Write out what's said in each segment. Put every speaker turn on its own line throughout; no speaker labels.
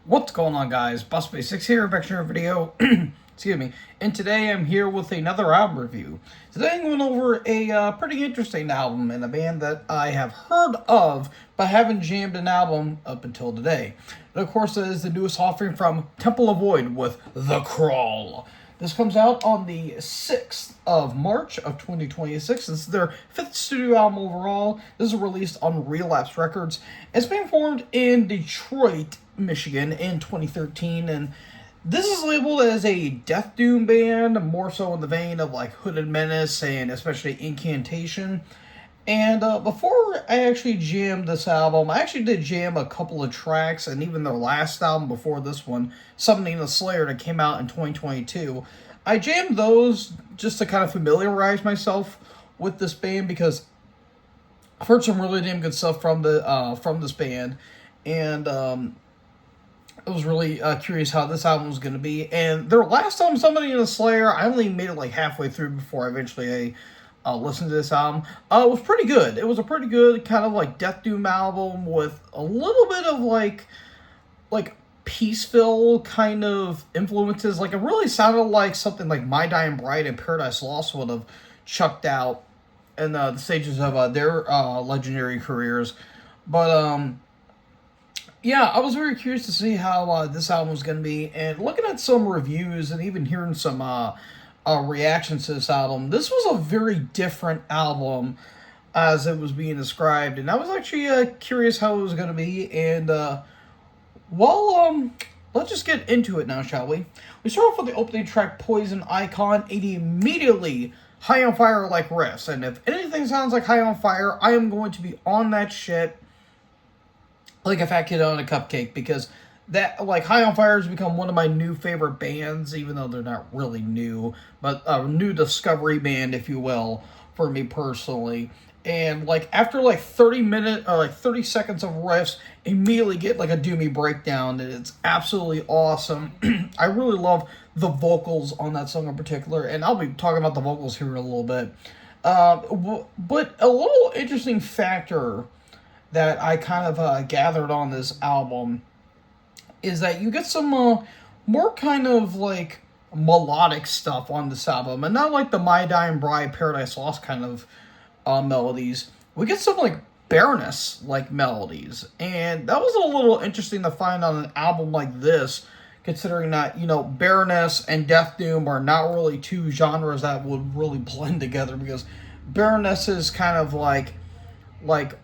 What's going on, guys? Bus6 here, back to another video. Excuse me. And today I'm here with another album review. Today I'm going over a pretty interesting album and a band that I have heard of, but haven't jammed an album up until today. And of course, it is the newest offering from Temple of Void with The Crawl. This comes out on the 6th of March of 2026. This is their 5th studio album overall. This is released on Relapse Records. It's being formed in Detroit, Michigan in 2013, and this is labeled as a death doom band, more so in the vein of like Hooded Menace and especially Incantation. And before I actually jammed this album, I actually did jam a couple of tracks, and even their last album before this one, Summoning the Slayer, that came out in 2022. I jammed those just to kind of familiarize myself with this band because I've heard some really damn good stuff from this band, and I was really curious how this album was going to be. And their last album, Summoning the Slayer, I only made it like halfway through before I eventually listened to this album. It was pretty good. It was a pretty good kind of like death doom album with a little bit of like peaceful kind of influences. Like it really sounded like something like My Dying Bride and Paradise Lost would have chucked out in the stages of their legendary careers. But yeah, I was very curious to see how this album was going to be, and looking at some reviews and even hearing some reactions to this album, this was a very different album as it was being described, and I was actually curious how it was going to be. And let's just get into it now, shall we? We start off with the opening track, Poison Icon, and immediately High on Fire like riffs, and if anything sounds like High on Fire, I am going to be on that shit like a fat kid on a cupcake, because that, like, High on Fire has become one of my new favorite bands, even though they're not really new, but a new discovery band, if you will, for me personally. And like after like 30 minutes or like 30 seconds of riffs, immediately get like a doomy breakdown, and it's absolutely awesome. I really love the vocals on that song in particular, and I'll be talking about the vocals here in a little bit. But a little interesting factor that I kind of gathered on this album is that you get some more kind of like melodic stuff on this album, and not like the My Dying Bride, Paradise Lost kind of melodies. We get some like Baroness like melodies, and that was a little interesting to find on an album like this, considering that, you know, Baroness and Death Doom are not really two genres that would really blend together, because Baroness is kind of like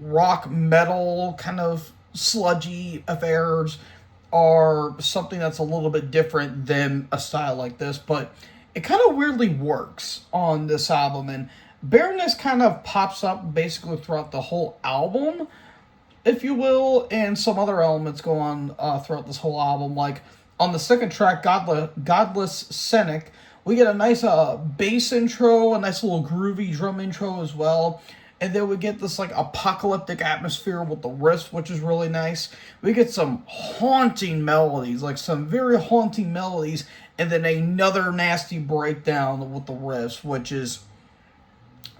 rock metal kind of sludgy affairs are something that's a little bit different than a style like this, but it kind of weirdly works on this album. And Baroness kind of pops up basically throughout the whole album, if you will, and some other elements go on throughout this whole album. Like on the second track, Godless Scenic, we get a nice bass intro, a nice little groovy drum intro as well. And then we get this like apocalyptic atmosphere with the riffs, which is really nice. We get some haunting melodies, like some very haunting melodies, and then another nasty breakdown with the riffs, which is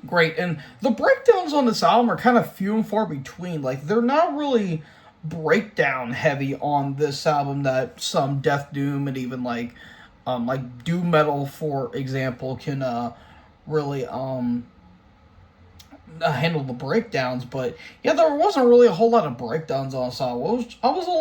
great. And the breakdowns on this album are kind of few and far between. Like they're not really breakdown heavy on this album that some death doom and even like doom metal, for example, can really handle the breakdowns. But yeah, there wasn't really a whole lot of breakdowns on this album. I was a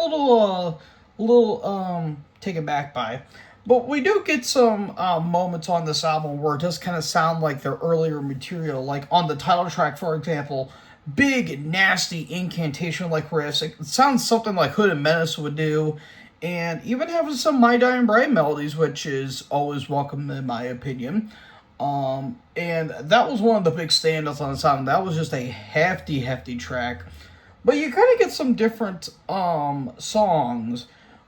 little taken back by. But we do get some moments on this album where it does kind of sound like their earlier material. Like on the title track, for example, big, nasty incantation like riffs. It sounds something like Hooded Menace would do. And even having some My Dying Bride melodies, which is always welcome in my opinion. And that was one of the big standouts on this album. That was just a hefty track. But you kind of get some different songs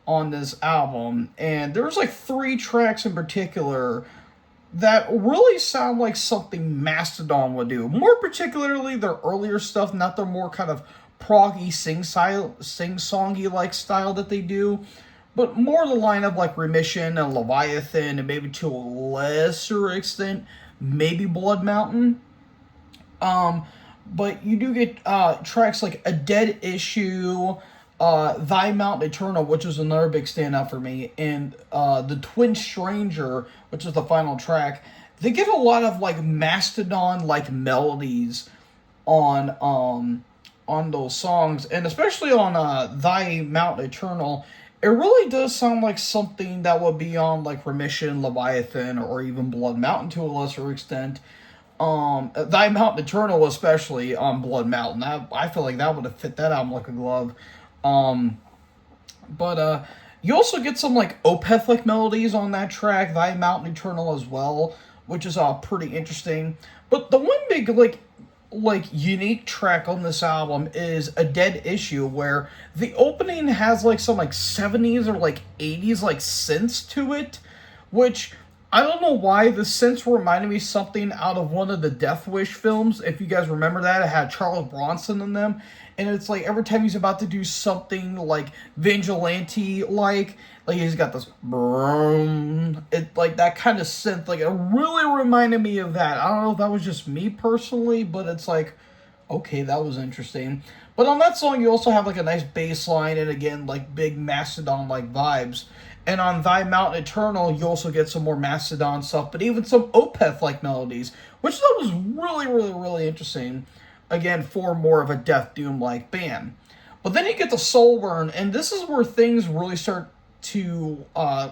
on this album, and there's like 3 tracks in particular that really sound like something Mastodon would do. More particularly their earlier stuff, not their more kind of proggy sing-songy like style that they do, but more the line of like Remission and Leviathan, and maybe to a lesser extent, maybe Blood Mountain. But you do get tracks like A Dead Issue, Thy Mountain Eternal, which is another big standout for me, and the Twin Stranger, which is the final track. They get a lot of like Mastodon like melodies on those songs, and especially on Thy Mountain Eternal. It really does sound like something that would be on like Remission, Leviathan, or even Blood Mountain to a lesser extent. Thy Mountain Eternal, especially on Blood Mountain, I feel like that would have fit that album like a glove. Um, but you also get some like Opeth like melodies on that track, Thy Mountain Eternal as well, which is pretty interesting. But the one big like unique track on this album is A Dead Issue, where the opening has like some like 70s or like 80s like synths to it, which I don't know why the synths reminded me something out of one of the Death Wish films. If you guys remember that, it had Charles Bronson in them, and it's like every time he's about to do something like vigilante like he's got this boom, it like that kind of synth, like it really reminded me of that. I don't know if that was just me personally, but it's like, okay, that was interesting. But on that song, you also have like a nice bass line and again like big Mastodon like vibes. And on Thy Mountain Eternal, you also get some more Mastodon stuff, but even some Opeth like melodies, which I thought was really, really, really interesting. Again, for more of a Death Doom like band. But then you get the Soulburn, and this is where things really start to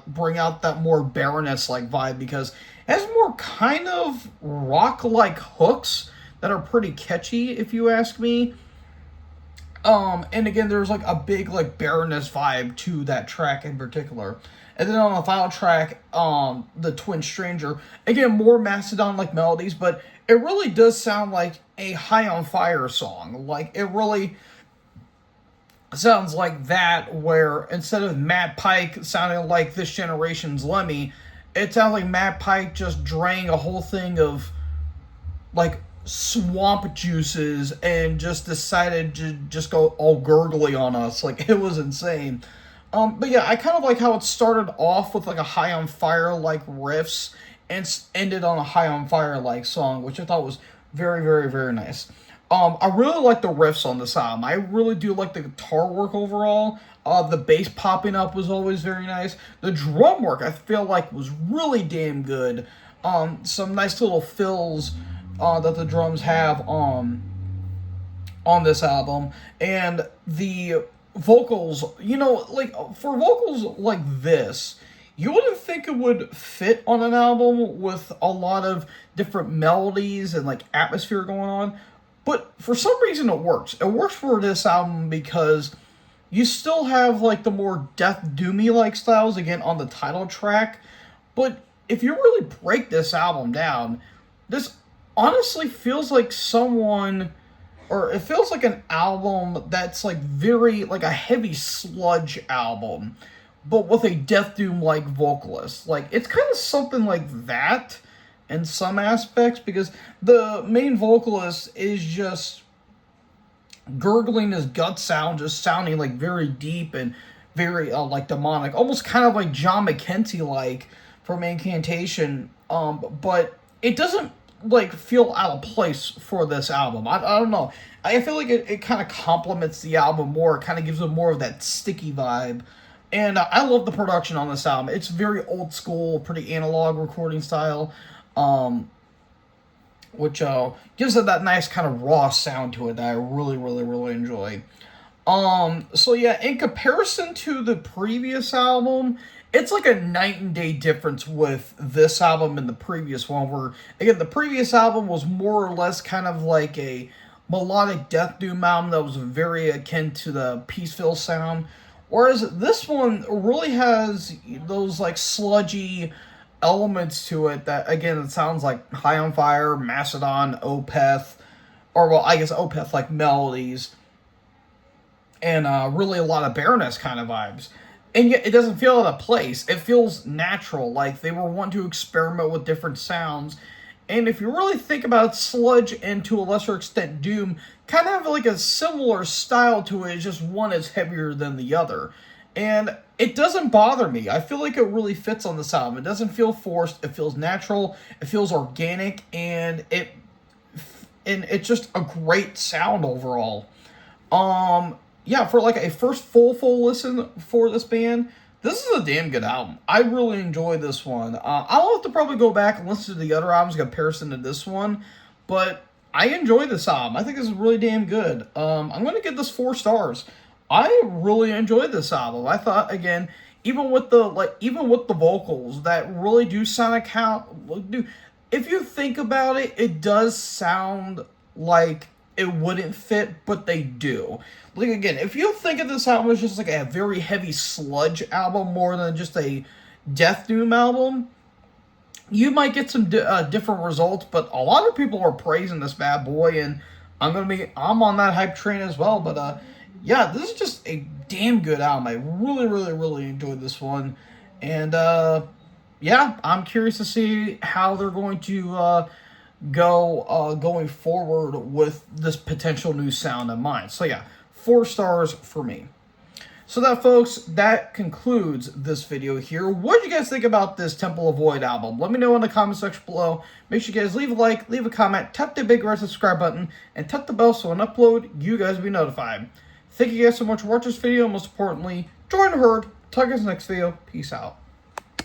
bring out that more Baroness like vibe, because it has more kind of rock like hooks that are pretty catchy, if you ask me. And again, there's like a big like Baroness vibe to that track in particular. And then on the final track, the Twin Stranger, again more Mastodon like melodies, but it really does sound like a High on Fire song. Like it really sounds like that, where instead of Matt Pike sounding like this generation's Lemmy, it sounds like Matt Pike just drank a whole thing of like swamp juices and just decided to just go all gurgly on us. Like it was insane. But yeah, I kind of like how it started off with like a High on Fire like riffs and ended on a High on Fire like song, which I thought was very, very, very nice. I really like the riffs on this album. I really do like the guitar work overall. The bass popping up was always very nice. The drum work I feel like was really damn good. Some nice little fills that the drums have on this album, and the vocals. You know, like for vocals like this, you wouldn't think it would fit on an album with a lot of different melodies and like atmosphere going on. But for some reason it works. It works for this album because you still have like the more death doomy like styles again on the title track. But if you really break this album down, this honestly feels like someone, or it feels like an album that's like very like a heavy sludge album, but with a Death Doom like vocalist. Like it's kind of something like that in some aspects, because the main vocalist is just gurgling his guts out, just sounding like very deep and very like demonic, almost kind of like John McKenzie like from Incantation. But it doesn't like feel out of place for this album. I don't know. I feel like it kind of complements the album more. It kind of gives it more of that sticky vibe. And I love the production on this album. It's very old school, pretty analog recording style. Which gives it that nice kind of raw sound to it that I really, really, really enjoy. So yeah, in comparison to the previous album, it's like a night and day difference with this album and the previous one, where, again, the previous album was more or less kind of like a melodic death doom album that was very akin to the Peaceville sound, whereas this one really has those like sludgy elements to it that, again, it sounds like High on Fire, Mastodon, Opeth, or, well, I guess Opeth like melodies, and really a lot of Baroness kind of vibes. And yet it doesn't feel out of place. It feels natural, like they were wanting to experiment with different sounds. And if you really think about sludge and to a lesser extent Doom, kind of have like a similar style to it, it's just one is heavier than the other. And it doesn't bother me. I feel like it really fits on this album. It doesn't feel forced. It feels natural. It feels organic, and it's just a great sound overall. yeah, for like a first full listen for this band, this is a damn good album. I really enjoy this one. I'll have to probably go back and listen to the other albums in comparison to this one, but I enjoy this album. I think this is really damn good. I'm gonna give this 4 stars. I really enjoyed this album. I thought, again, even with the vocals that really do sound like how do. If you think about it, it does sound like it wouldn't fit, but they do. Like, again, if you think of this album as just like a very heavy sludge album more than just a death doom album, you might get some different results. But a lot of people are praising this bad boy, and I'm on that hype train as well. But yeah, this is just a damn good album. I really enjoyed this one, and yeah, I'm curious to see how they're going to going forward with this potential new sound in mind. So yeah, 4 stars for me. So that, folks, that concludes this video here. What did you guys think about this Temple of Void album? Let me know in the comment section below. Make sure you guys leave a like, leave a comment, tap the big red subscribe button, and tap the bell so when I upload, you guys will be notified. Thank you guys so much for watching this video, and most importantly, join the herd. Talk to you guys in the next video. Peace out.